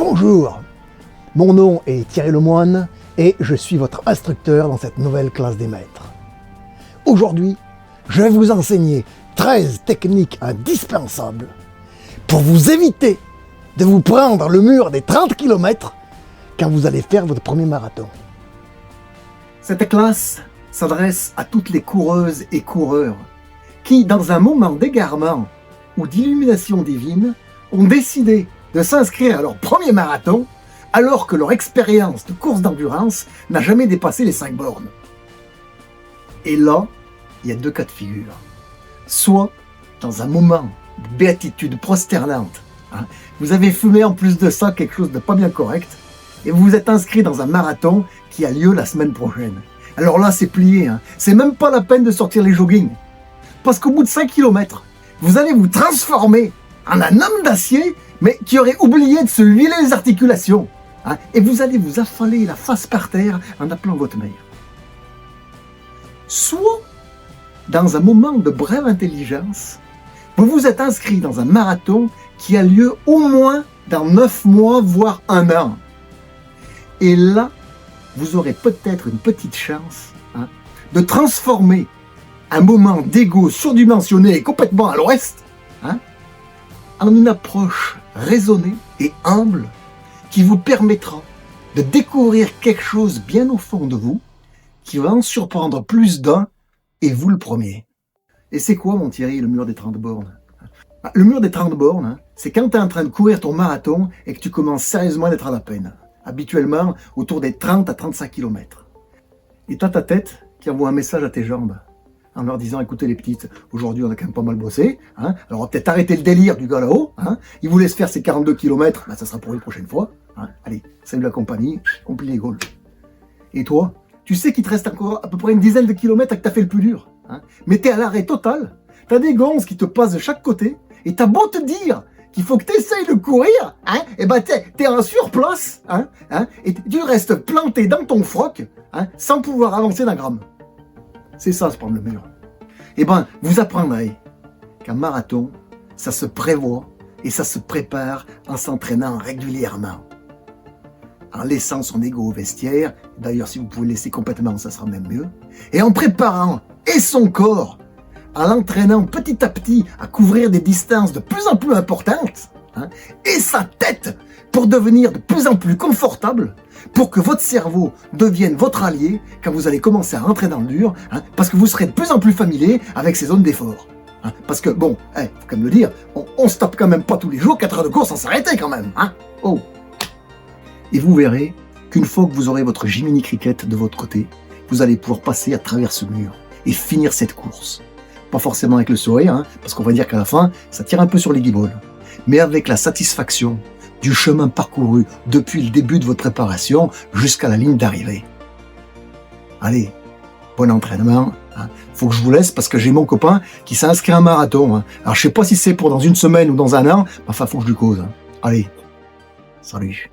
Bonjour, mon nom est Thierry Lemoine et je suis votre instructeur dans cette nouvelle classe des maîtres. Aujourd'hui, je vais vous enseigner 13 techniques indispensables pour vous éviter de vous prendre le mur des 30 km quand vous allez faire votre premier marathon. Cette classe s'adresse à toutes les coureuses et coureurs qui, dans un moment d'égarement ou d'illumination divine, ont décidé de s'inscrire à leur premier marathon alors que leur expérience de course d'endurance n'a jamais dépassé les 5 bornes. Et là, il y a 2 cas de figure. Soit, dans un moment de béatitude prosternante, vous avez fumé en plus de ça quelque chose de pas bien correct, et vous vous êtes inscrit dans un marathon qui a lieu la semaine prochaine. Alors là, c'est plié, c'est même pas la peine de sortir les joggings. Parce qu'au bout de 5 km, vous allez vous transformer en un homme d'acier, mais qui aurait oublié de se huiler les articulations. Et vous allez vous affaler la face par terre en appelant votre mère. Soit, dans un moment de brève intelligence, vous vous êtes inscrit dans un marathon qui a lieu au moins dans 9 mois, voire 1 an. Et là, vous aurez peut-être une petite chance de transformer un moment d'ego surdimensionné et complètement à l'ouest en une approche raisonnée et humble qui vous permettra de découvrir quelque chose bien au fond de vous qui va en surprendre plus d'un, et vous le premier. Et c'est quoi, mon Thierry, le mur des 30 bornes? Le mur des 30 bornes, c'est quand tu es en train de courir ton marathon et que tu commences sérieusement d'être à la peine. Habituellement, autour des 30 à 35 km. Et tu as ta tête qui envoie un message à tes jambes en leur disant, écoutez les petites, aujourd'hui on a quand même pas mal bossé, alors on va peut-être arrêter le délire du gars là-haut, il vous laisse faire ses 42 km, ça sera pour une prochaine fois, allez, salut la compagnie, on plie les gaules. Et toi, tu sais qu'il te reste encore à peu près une dizaine de kilomètres et que t'as fait le plus dur, mais t'es à l'arrêt total, t'as des gonzes qui te passent de chaque côté, et t'as beau te dire qu'il faut que t'essayes de courir, et ben t'es en surplace, et tu restes planté dans ton froc, sans pouvoir avancer d'un gramme. C'est ça, se prendre le mur. Eh ben, vous apprendrez qu'un marathon, ça se prévoit et ça se prépare en s'entraînant régulièrement. En laissant son ego au vestiaire, d'ailleurs si vous pouvez le laisser complètement, ça sera même mieux, et en préparant et son corps, en l'entraînant petit à petit à couvrir des distances de plus en plus importantes, et sa tête pour devenir de plus en plus confortable, pour que votre cerveau devienne votre allié quand vous allez commencer à rentrer dans le dur, parce que vous serez de plus en plus familier avec ces zones d'effort. Parce que, bon, faut quand même le dire, on se tape quand même pas tous les jours 4 heures de course sans s'arrêter quand même. Oh. Et vous verrez qu'une fois que vous aurez votre Jiminy Cricket de votre côté, vous allez pouvoir passer à travers ce mur et finir cette course. Pas forcément avec le sourire, parce qu'on va dire qu'à la fin, ça tire un peu sur les guibolles, mais avec la satisfaction du chemin parcouru depuis le début de votre préparation jusqu'à la ligne d'arrivée. Allez, bon entraînement. Faut que je vous laisse parce que j'ai mon copain qui s'est inscrit à un marathon. Alors je sais pas si c'est pour dans une semaine ou dans un an, mais enfin faut que je lui cause. Allez, salut.